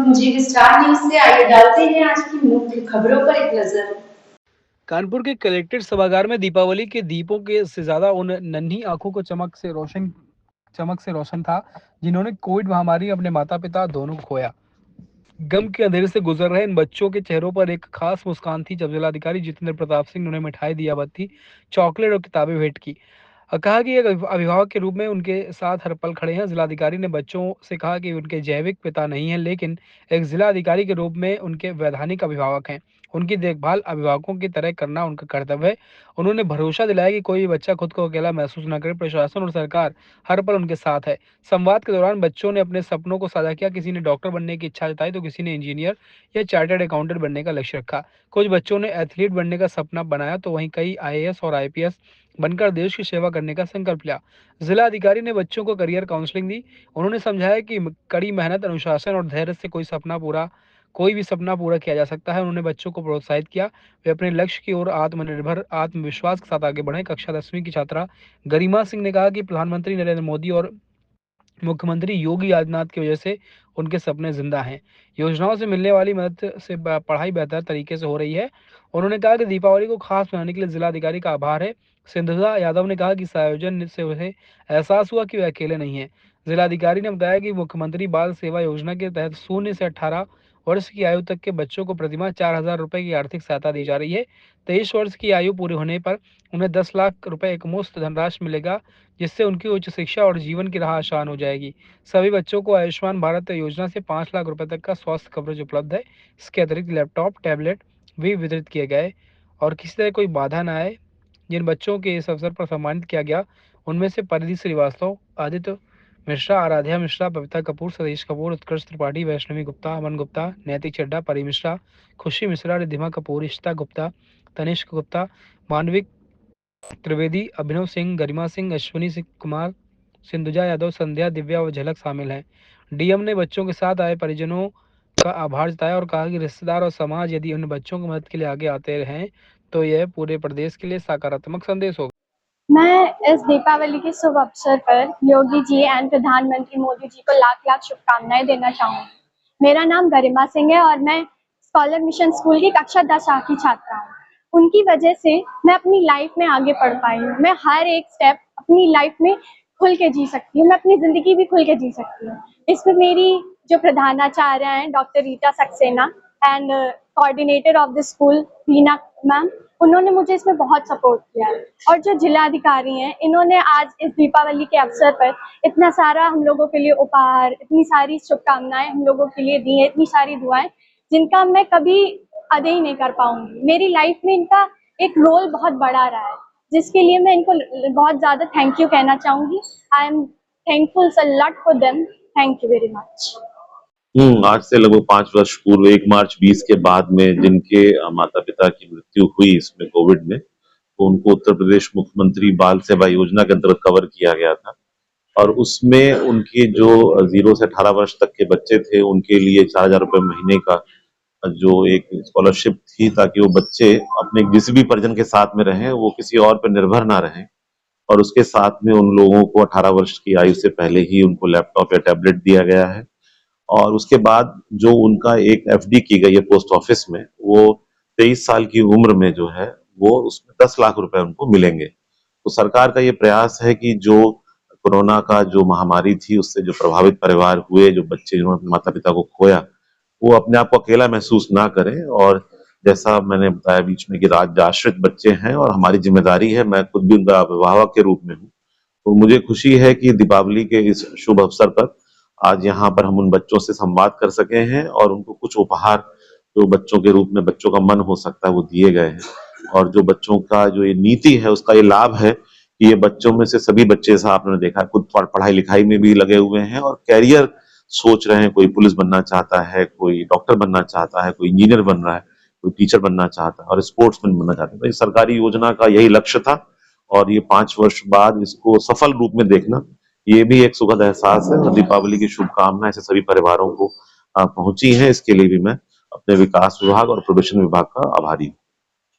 जी star news से आइए डालते हैं आज की मुख्य खबरों पर एक नजर। कानपुर के कलेक्ट्रेट सभागार में दीपावली के दीपों के से ज्यादा उन नन्ही आंखों को चमक से रोशन था जिन्होंने कोविड महामारी में अपने माता पिता दोनों को खोया। गम के अंधेरे से गुजर रहे इन बच्चों के चेहरों पर एक खास मुस्कान थी जब जिलाधिकारी जितेंद्र प्रताप सिंह ने उन्हें मिठाई दिया बत्ती चॉकलेट और किताबें भेंट की। कहा कि एक अभिभावक के रूप में उनके साथ हर पल खड़े हैं। जिलाधिकारी ने बच्चों से कहा कि उनके जैविक पिता नहीं हैं लेकिन एक जिलाधिकारी के रूप में उनके वैधानिक अभिभावक हैं। उनकी देखभाल अभिभावकों की तरह करना उनका कर्तव्य है। उन्होंने भरोसा दिलाया कि कोई भी बच्चा खुद को अकेला महसूस न करे। प्रशासन और सरकार हर पल उनके साथ है। संवाद के दौरान बच्चों ने अपने सपनों को साझा किया। किसी ने डॉक्टर बनने की इच्छा जताई तो किसी ने इंजीनियर या चार्टर्ड अकाउंटेंट बनने का लक्ष्य रखा। कुछ बच्चों ने एथलीट बनने का सपना बनाया तो वहीं कई आईएएस और आईपीएस बनकर देश की सेवा करने का संकल्प लिया। जिला अधिकारी ने बच्चों को करियर काउंसलिंग दी। उन्होंने समझाया कि कड़ी मेहनत अनुशासन और धैर्य से कोई भी सपना पूरा किया जा सकता है। उन्होंने बच्चों को प्रोत्साहित किया वे अपने लक्ष्य की ओर आत्मनिर्भर आत्मविश्वास के साथ आगे बढ़े। कक्षा 10वीं की छात्रा गरिमा सिंह ने कहा कि प्रधानमंत्री नरेंद्र मोदी और मुख्यमंत्री योगी आदित्यनाथ की वजह से उनके सपने जिंदा हैं। योजनाओं से मिलने वाली मदद से पढ़ाई बेहतर तरीके से हो रही है। उन्होंने कहा कि दीपावली को खास बनाने के लिए जिलाधिकारी का आभार है। सिंधुजा यादव ने कहा कि इस आयोजन से उन्हें एहसास हुआ कि वे अकेले नहीं हैं। जिलाधिकारी ने बताया कि मुख्यमंत्री बाल सेवा योजना के तहत 0 से 18 वर्ष की आयु तक के बच्चों को प्रतिमाह 4,000 रुपए की आर्थिक सहायता दी जा रही है। 23 वर्ष की आयु पूरी होने पर उन्हें 10 लाख रुपए एकमुश्त धनराशि मिलेगा जिससे उनकी उच्च शिक्षा और जीवन की राह आसान हो जाएगी। सभी बच्चों को आयुष्मान भारत योजना से 5 लाख रुपए तक का स्वास्थ्य कवरेज उपलब्ध है। इसके अतिरिक्त लैपटॉप टैबलेट भी वितरित किए गए और किसी तरह कोई बाधा न आए। जिन बच्चों के इस अवसर पर सम्मानित किया गया उनमें से परिधि श्रीवास्तव, आदित्य मिश्रा, आराध्या मिश्रा, बबीता कपूर, सतीश कपूर, उत्कर्ष त्रिपाठी, वैष्णवी गुप्ता, अमन गुप्ता, नैतिक चड्ढा, परी मिश्रा, खुशी मिश्रा, रिद्धिमा कपूर, इशिता गुप्ता, तनिष्क गुप्ता, मानविक त्रिवेदी, अभिनव सिंह, गरिमा सिंह, अश्विनी सिंह कुमार, सिंधुजा यादव, संध्या, दिव्या और झलक शामिल हैं। डीएम ने बच्चों के साथ आए परिजनों का आभार जताया और कहा कि रिश्तेदार और समाज यदि उन बच्चों की मदद के लिए आगे आते रहें तो यह पूरे प्रदेश के लिए सकारात्मक संदेश होगा। मैं इस दीपावली के शुभ अवसर पर योगी जी एंड प्रधानमंत्री मोदी जी को लाख लाख शुभकामनाएं देना चाहूँगी। मेरा नाम गरिमा सिंह है और मैं स्कॉलर मिशन स्कूल की कक्षा 10A की छात्रा हूँ। उनकी वजह से मैं अपनी लाइफ में आगे बढ़ पाई हूँ। मैं हर एक स्टेप अपनी लाइफ में खुल के जी सकती हूँ। मैं अपनी जिंदगी भी खुल के जी सकती हूँ। इसमें मेरी जो प्रधानाचार्य हैं doctor Rita Saxena and coordinator of the school Reena ma'am, उन्होंने मुझे इसमें बहुत सपोर्ट किया है। और जो जिलाधिकारी हैं इन्होंने आज इस दीपावली के अवसर पर इतना सारा हम लोगों के लिए उपहार, इतनी सारी शुभकामनाएं हम लोगों के लिए दी है, इतनी सारी दुआएं जिनका मैं कभी अदा ही नहीं कर पाऊंगी। मेरी लाइफ में इनका एक रोल बहुत बड़ा रहा है जिसके लिए मैं इनको बहुत ज्यादा थैंक यू कहना चाहूंगी। I am thankful a lot for them. Thank you very much. आज से लगभग 5 वर्ष पूर्व 1 मार्च 20 के बाद में जिनके माता पिता की मृत्यु हुई इसमें कोविड में, तो उनको उत्तर प्रदेश मुख्यमंत्री बाल सेवा योजना के अंतर्गत कवर किया गया था और उसमें उनके जो 0 से 18 वर्ष तक के बच्चे थे उनके लिए 4,000 रुपए महीने का जो एक स्कॉलरशिप थी ताकि वो बच्चे अपने जिस भी परिजन के साथ में रहें वो किसी और पर निर्भर ना रहें। और उसके साथ में उन लोगों को 18 वर्ष की आयु से पहले ही उनको लैपटॉप या टैबलेट दिया गया है और उसके बाद जो उनका एक एफडी की गई है पोस्ट ऑफिस में, वो 23 साल की उम्र में जो है वो उसमें 10 लाख रुपए उनको मिलेंगे। तो सरकार का ये प्रयास है कि जो कोरोना का जो महामारी थी उससे जो प्रभावित परिवार हुए, जो बच्चे जिन्होंने अपने माता पिता को खोया, वो अपने आप को अकेला महसूस ना करें। और जैसा मैंने बताया बीच में कि राज्य आश्रित बच्चे हैं और हमारी जिम्मेदारी है, मैं खुद भी उनका अभिभावक के रूप में हूँ, तो मुझे खुशी है कि दीपावली के इस शुभ अवसर पर आज यहाँ पर हम उन बच्चों से संवाद कर सके हैं और उनको कुछ उपहार जो बच्चों के रूप में बच्चों का मन हो सकता है वो दिए गए हैं। और जो बच्चों का जो ये नीति है उसका ये लाभ है कि ये बच्चों में से सभी बच्चे, जैसा आपने देखा, खुद पढ़ाई लिखाई में भी लगे हुए हैं और कैरियर सोच रहे हैं। कोई पुलिस बनना चाहता है, कोई डॉक्टर बनना चाहता है, कोई इंजीनियर बन रहा है, कोई टीचर बनना चाहता है और स्पोर्ट्समैन बनना चाहता है। तो इस सरकारी योजना का यही लक्ष्य था और ये 5 वर्ष बाद इसको सफल रूप में देखना, ये भी एक सुखद एहसास है। और दीपावली की शुभकामनाएं ऐसे सभी परिवारों को पहुंची हैं, इसके लिए भी मैं अपने विकास विभाग और प्रोबेशन विभाग का आभारी हूँ।